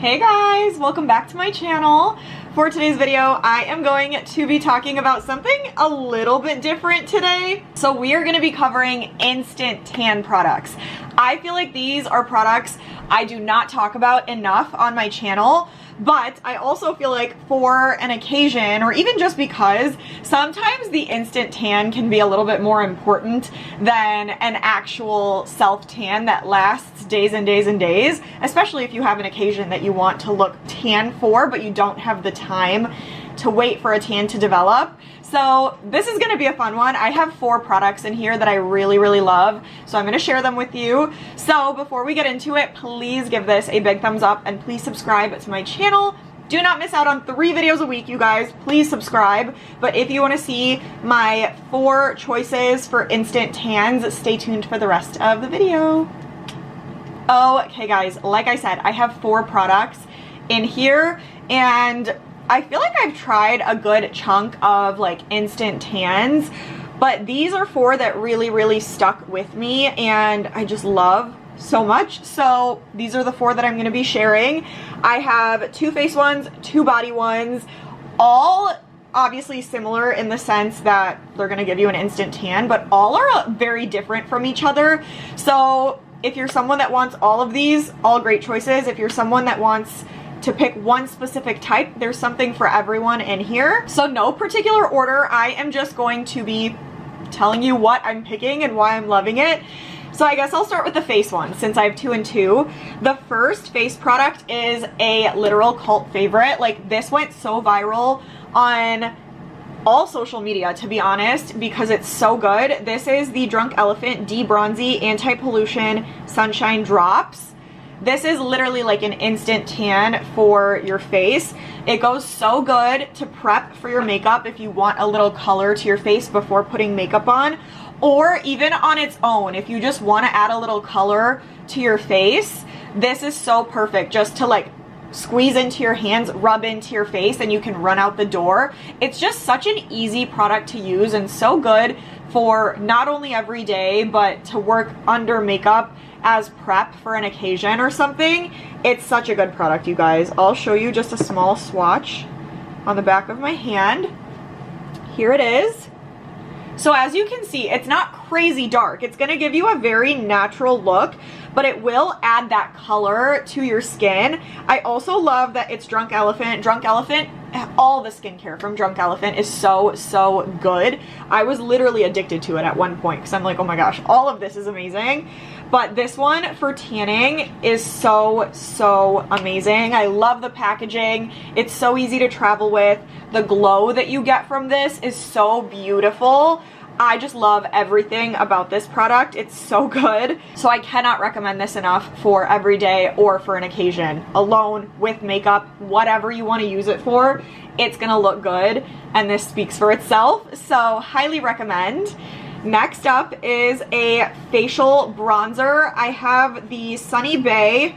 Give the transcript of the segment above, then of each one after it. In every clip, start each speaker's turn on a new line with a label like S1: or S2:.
S1: Hey guys, welcome back to my channel. For today's video, I am going to be talking about something a little bit different today. So we are going to be covering instant tan products. I feel like these are products I do not talk about enough on my channel, but I also feel like for an occasion, or even just because, sometimes the instant tan can be a little bit more important than an actual self tan that lasts days and days and days, especially if you have an occasion that you want to look tan for, but you don't have the time to wait for a tan to develop. So this is going to be a fun one. I have 4 products in here that I really love, so I'm going to share them with you. So before we get into it, please give this a big thumbs up and please subscribe to my channel. Do not miss out on 3 videos a week, you guys. Please subscribe. But if you want to see my 4 choices for instant tans, stay tuned for the rest of the video. Okay guys, like I said, I have 4 products in here, and I feel like I've tried a good chunk of like instant tans, but these are 4 that really stuck with me and I just love so much. So these are the 4 that I'm going to be sharing. I have 2 face ones, 2 body ones, all obviously similar in the sense that they're going to give you an instant tan, but all are very different from each other. So if you're someone that wants all of these, all great choices. If you're someone that wants to pick one specific type, there's something for everyone in here. So no particular order, I am just going to be telling you what I'm picking and why I'm loving it. So I guess I'll start with the face one since I have 2 and 2. The first face product is a literal cult favorite. Like, this went so viral on all social media, to be honest, because it's so good. This is the Drunk Elephant D-Bronzi Anti-Pollution Sunshine Drops. This is literally like an instant tan for your face. It goes so good to prep for your makeup if you want a little color to your face before putting makeup on, or even on its own if you just want to add a little color to your face. This is so perfect just to like squeeze into your hands, rub into your face, and you can run out the door. It's just such an easy product to use and so good for not only every day, but to work under makeup as prep for an occasion or something. It's such a good product, you guys. I'll show you just a small swatch on the back of my hand. Here it is. So as you can see, it's not crazy dark. It's going to give you a very natural look, but it will add that color to your skin. I also love that it's Drunk Elephant. Drunk Elephant, all the skincare from Drunk Elephant is so good. I was literally addicted to it at one point because I'm like, oh my gosh, all of this is amazing. But this one for tanning is so amazing. I love the packaging. It's so easy to travel with. The glow that you get from this is so beautiful. I just love everything about this product. It's so good. So I cannot recommend this enough for every day or for an occasion. Alone, with makeup, whatever you want to use it for, it's gonna look good, and this speaks for itself. So highly recommend. Next up is a facial bronzer. I have the Sunnee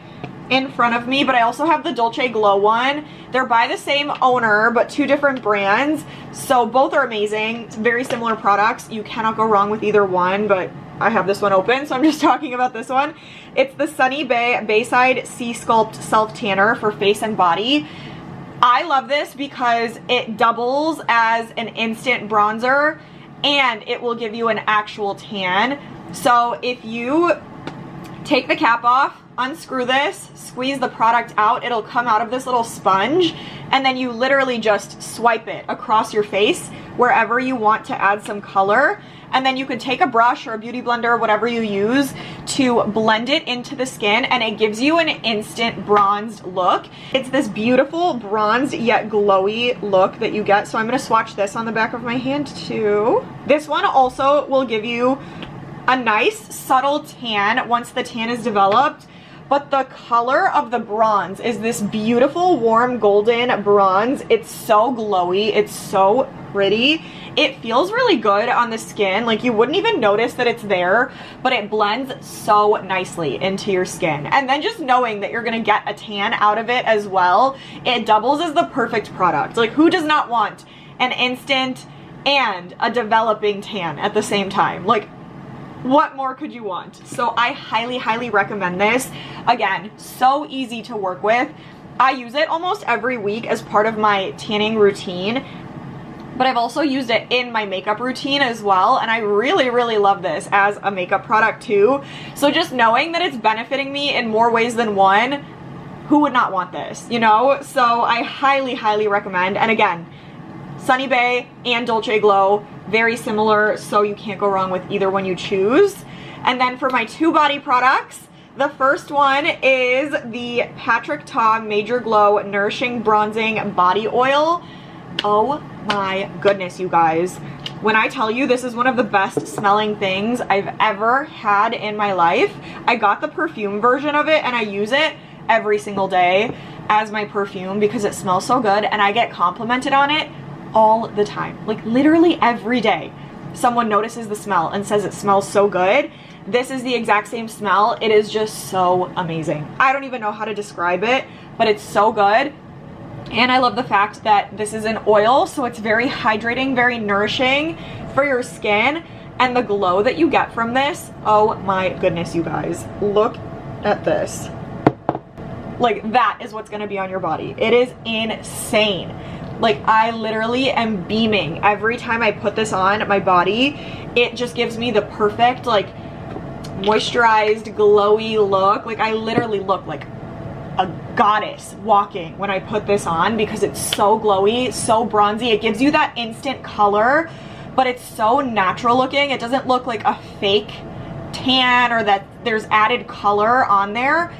S1: in front of me, but I also have the Dolce Glow one. They're by the same owner, but 2 different brands. So both are amazing. It's very similar products. You cannot go wrong with either one, but I have this one open, so I'm just talking about this one. It's the Sunnee BAEside Sculpt Self Tanner for face and body. I love this because it doubles as an instant bronzer and it will give you an actual tan. So if you take the cap off, unscrew this, squeeze the product out, it'll come out of this little sponge, and then you literally just swipe it across your face wherever you want to add some color, and then you can take a brush or a beauty blender or whatever you use to blend it into the skin, and it gives you an instant bronzed look. It's this beautiful bronzed yet glowy look that you get. So I'm going to swatch this on the back of my hand too. This one also will give you a nice subtle tan once the tan is developed, but the color of the bronze is this beautiful warm golden bronze. It's so glowy, it's so pretty. It feels really good on the skin. Like, you wouldn't even notice that it's there, but it blends so nicely into your skin. And then just knowing that you're gonna get a tan out of it as well, it doubles as the perfect product. Like, who does not want an instant and a developing tan at the same time? Like, what more could you want? So I highly recommend this. Again, so easy to work with. I use it almost every week as part of my tanning routine, but I've also used it in my makeup routine as well, and I really, really love this as a makeup product too. So just knowing that it's benefiting me in more ways than one, who would not want this, you know? So I highly, highly recommend. And again, Sunnee Bae and Dolce Glow, very similar, so you can't go wrong with either one you choose. And then for my 2 body products, the first one is the Patrick Ta Major Glow Nourishing Bronzing Body Oil. Oh my goodness, you guys. When I tell you this is one of the best smelling things I've ever had in my life. I got the perfume version of it and I use it every single day as my perfume because it smells so good, and I get complimented on it all the time. Like literally every day someone notices the smell and says it smells so good. This is the exact same smell. It is just so amazing. I don't even know how to describe it, but it's so good. And I love the fact that this is an oil, so it's very hydrating, very nourishing for your skin. And the glow that you get from this, oh my goodness, you guys. Look at this. Like, that is what's gonna be on your body. It is insane. Like, I literally am beaming every time I put this on my body. It just gives me the perfect, like, moisturized, glowy look. Like, I literally look like a goddess walking when I put this on because it's so glowy, so bronzy. It gives you that instant color, but it's so natural looking. It doesn't look like a fake tan or that there's added color on there.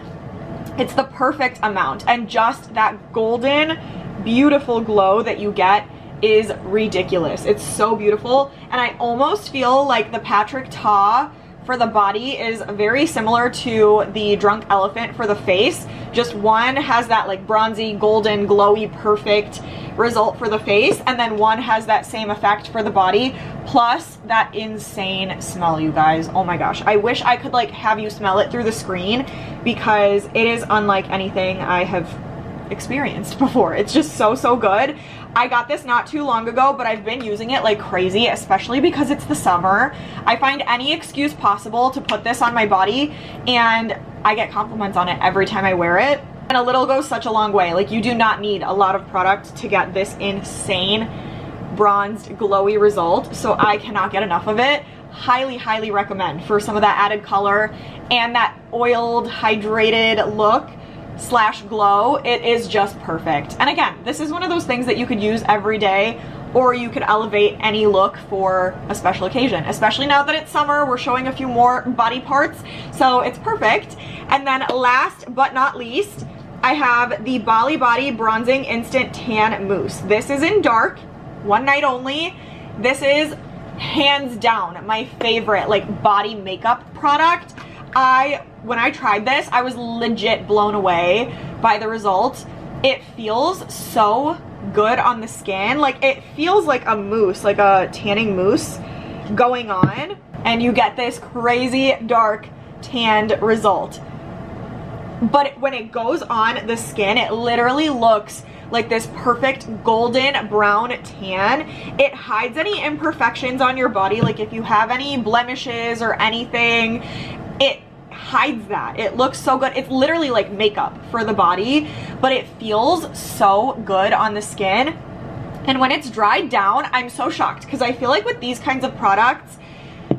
S1: It's the perfect amount, and just that golden, beautiful glow that you get is ridiculous. It's so beautiful, and I almost feel like the Patrick Ta for the body is very similar to the Drunk Elephant for the face. Just one has that like bronzy, golden, glowy, perfect result for the face, and then one has that same effect for the body, plus that insane smell, you guys. Oh my gosh, I wish I could like have you smell it through the screen because it is unlike anything I have experienced before. It's just so, so good. I got this not too long ago, but I've been using it like crazy, especially because it's the summer. I find any excuse possible to put this on my body, and I get compliments on it every time I wear it. And a little goes such a long way. Like, you do not need a lot of product to get this insane bronzed, glowy result, so I cannot get enough of it. Highly, highly recommend for some of that added color and that oiled, hydrated look slash glow. It is just perfect. And again, this is one of those things that you could use every day, or you could elevate any look for a special occasion, especially now that it's summer. We're showing a few more body parts, so it's perfect. And then last but not least, I have the Bali Body Bronzing Instant Tan Mousse. This is in dark, one night only. This is hands down my favorite like body makeup product. When I tried this, I was legit blown away by the results. It feels so good on the skin. Like, it feels like a mousse, like a tanning mousse going on, and you get this crazy dark tanned result. But when it goes on the skin, it literally looks like this perfect golden brown tan. It hides any imperfections on your body. Like, if you have any blemishes or anything, it hides that. It looks so good. It's literally like makeup for the body, but it feels so good on the skin. And when it's dried down, I'm so shocked because I feel like with these kinds of products,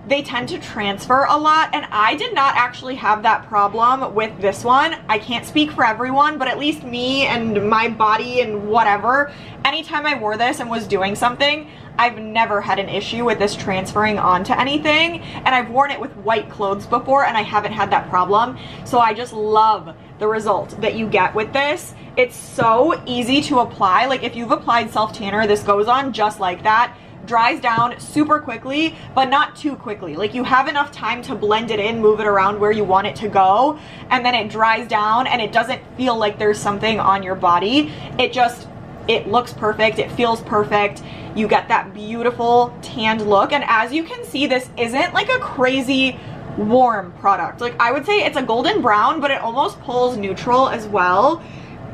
S1: they tend to transfer a lot, and I did not actually have that problem with this one. I can't speak for everyone, but at least me and my body and whatever, anytime I wore this and was doing something, I've never had an issue with this transferring onto anything. And I've worn it with white clothes before and I haven't had that problem. So I just love the result that you get with this. It's so easy to apply. Like, if you've applied self tanner, this goes on just like that. Dries down super quickly, but not too quickly. Like, you have enough time to blend it in, move it around where you want it to go, and then it dries down and it doesn't feel like there's something on your body. It looks perfect, it feels perfect. You get that beautiful tanned look, and as you can see, this isn't like a crazy warm product. Like, I would say it's a golden brown, but it almost pulls neutral as well.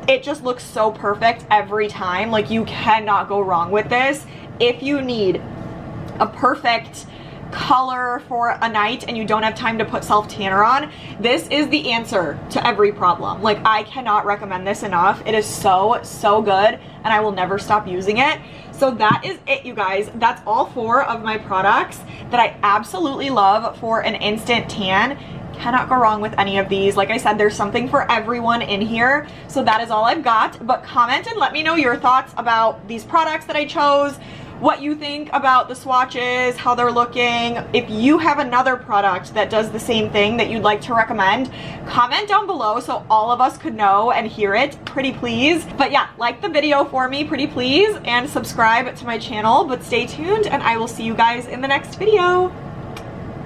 S1: It just looks so perfect every time. Like, you cannot go wrong with this. If you need a perfect color for a night and you don't have time to put self tanner on, this is the answer to every problem. Like, I cannot recommend this enough. It is so good, and I will never stop using it. So that is it, you guys. That's all 4 of my products that I absolutely love for an instant tan. Cannot go wrong with any of these. Like I said, there's something for everyone in here. So that is all I've got. But comment and let me know your thoughts about these products that I chose, what you think about the swatches, how they're looking. If you have another product that does the same thing that you'd like to recommend, comment down below so all of us could know and hear it, pretty please. But yeah, like the video for me, pretty please, and subscribe to my channel. But stay tuned, and I will see you guys in the next video.